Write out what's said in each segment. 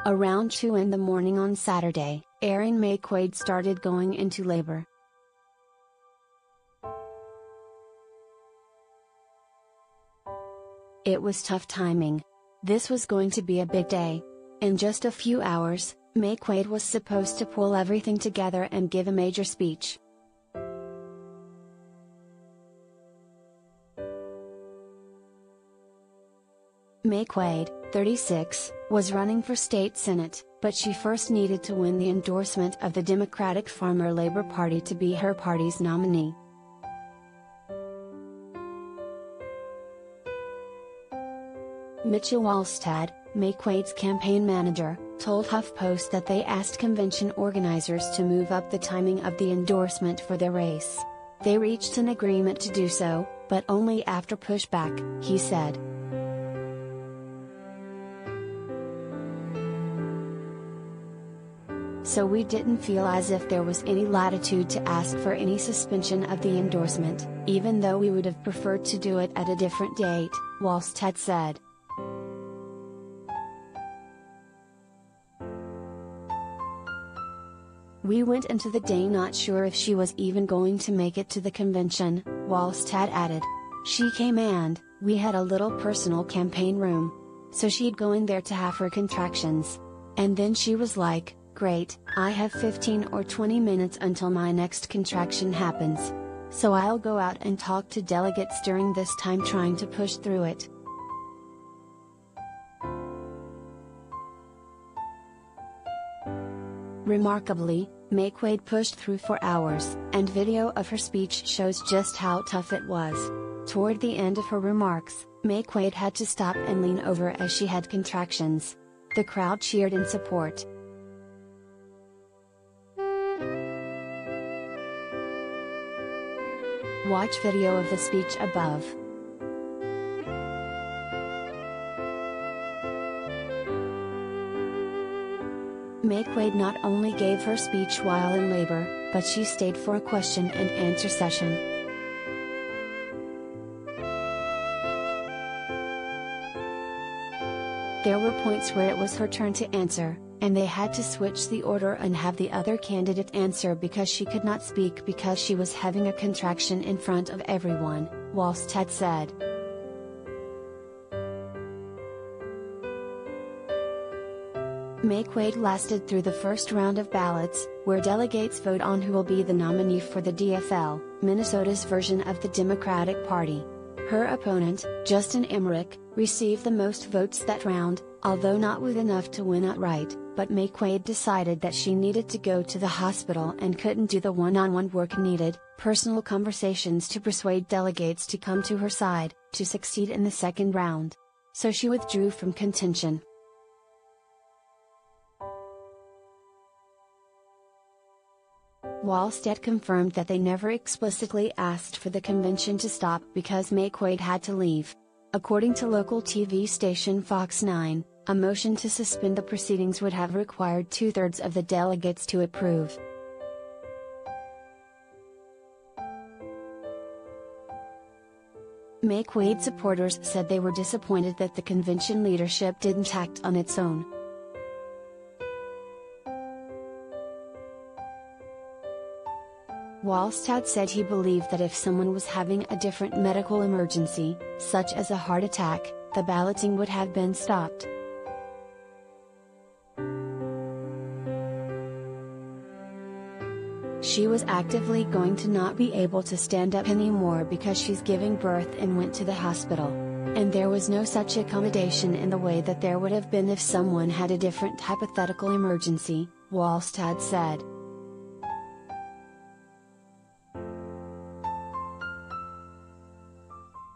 Around 2 in the morning on Saturday, Erin Maye Quade started going into labor. It was tough timing. This was going to be a big day. In just a few hours, Maye Quade was supposed to pull everything together and give a major speech. Maye Quade, 36, was running for state senate, but she first needed to win the endorsement of the Democratic Farmer Labor Party to be her party's nominee. Mitchell Walstad, Maye Quade's campaign manager, told HuffPost that they asked convention organizers to move up the timing of the endorsement for their race. They reached an agreement to do so, but only after pushback, he said. So we didn't feel as if there was any latitude to ask for any suspension of the endorsement, even though we would have preferred to do it at a different date, Walstad said. We went into the day not sure if she was even going to make it to the convention, Walstad added. She came and, we had a little personal campaign room. So she'd go in there to have her contractions. And then she was like, great, I have 15 or 20 minutes until my next contraction happens. So I'll go out and talk to delegates during this time trying to push through it. Remarkably, Maye Quade pushed through for hours, and video of her speech shows just how tough it was. Toward the end of her remarks, Maye Quade had to stop and lean over as she had contractions. The crowd cheered in support. Watch video of the speech above. Maye Quade not only gave her speech while in labor, but she stayed for a question and answer session. There were points where it was her turn to answer, and they had to switch the order and have the other candidate answer because she could not speak because she was having a contraction in front of everyone, Walstad said. Maye Quade lasted through the first round of ballots, where delegates vote on who will be the nominee for the DFL, Minnesota's version of the Democratic Party. Her opponent, Justin Emmerich, received the most votes that round, although not with enough to win outright, but Maye Quade decided that she needed to go to the hospital and couldn't do the one-on-one work needed, personal conversations to persuade delegates to come to her side, to succeed in the second round. So she withdrew from contention. Walstad confirmed that they never explicitly asked for the convention to stop because Maye Quade had to leave. According to local TV station Fox 9, a motion to suspend the proceedings would have required 2/3 of the delegates to approve. Maye Quade supporters said they were disappointed that the convention leadership didn't act on its own. Walstad said he believed that if someone was having a different medical emergency, such as a heart attack, the balloting would have been stopped. She was actively going to not be able to stand up anymore because she's giving birth and went to the hospital. And there was no such accommodation in the way that there would have been if someone had a different hypothetical emergency, Walstad said.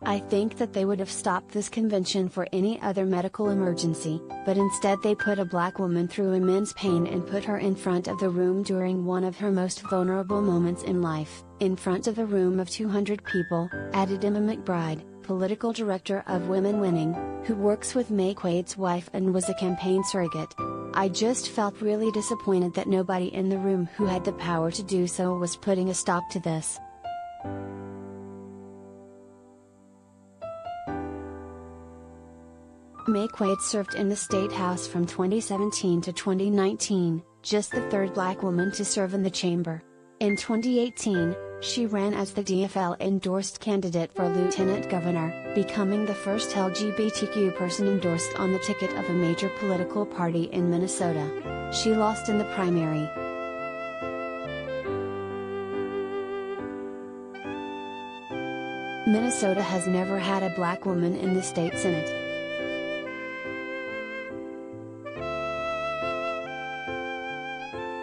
I think that they would have stopped this convention for any other medical emergency, but instead they put a black woman through immense pain and put her in front of the room during one of her most vulnerable moments in life, in front of a room of 200 people, added Emma McBride, political director of Women Winning, who works with Maye Quade's wife and was a campaign surrogate. I just felt really disappointed that nobody in the room who had the power to do so was putting a stop to this. Maye Quade served in the State House from 2017 to 2019, just the third black woman to serve in the chamber. In 2018, she ran as the DFL-endorsed candidate for lieutenant governor, becoming the first LGBTQ person endorsed on the ticket of a major political party in Minnesota. She lost in the primary. Minnesota has never had a black woman in the state Senate.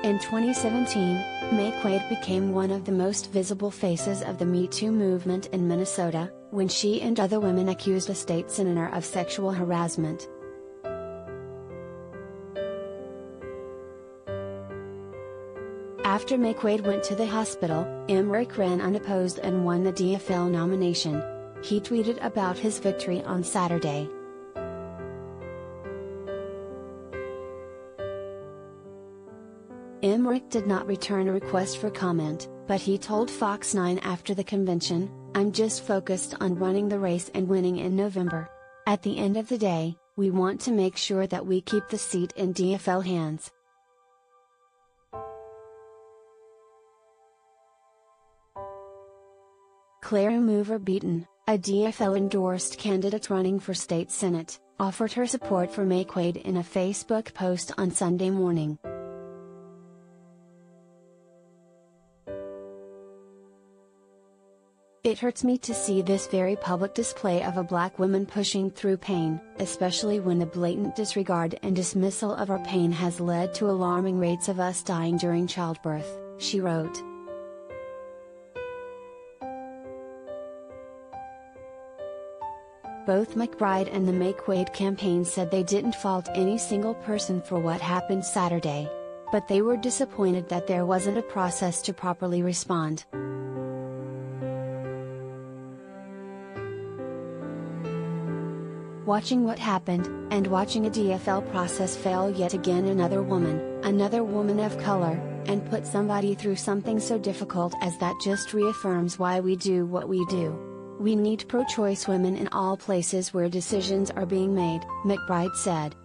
In 2017, Maye Quade became one of the most visible faces of the Me Too movement in Minnesota, when she and other women accused a state senator of sexual harassment. After Maye Quade went to the hospital, Emmerich ran unopposed and won the DFL nomination. He tweeted about his victory on Saturday. Emmerich did not return a request for comment, but he told Fox 9 after the convention, "I'm just focused on running the race and winning in November. At the end of the day, we want to make sure that we keep the seat in DFL hands." Claire Mover-Beaton, a DFL-endorsed candidate running for state Senate, offered her support for Maye Quade in a Facebook post on Sunday morning. "It hurts me to see this very public display of a black woman pushing through pain, especially when the blatant disregard and dismissal of our pain has led to alarming rates of us dying during childbirth," she wrote. Both McBride and the Maye Quade campaign said they didn't fault any single person for what happened Saturday. But they were disappointed that there wasn't a process to properly respond. Watching what happened, and watching a DFL process fail yet again, another woman of color, and put somebody through something so difficult as that just reaffirms why we do what we do. We need pro-choice women in all places where decisions are being made," McBride said.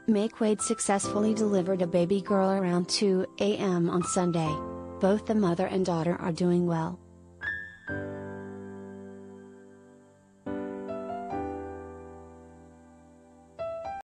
Maye Quade successfully delivered a baby girl around 2 a.m. on Sunday. Both the mother and daughter are doing well.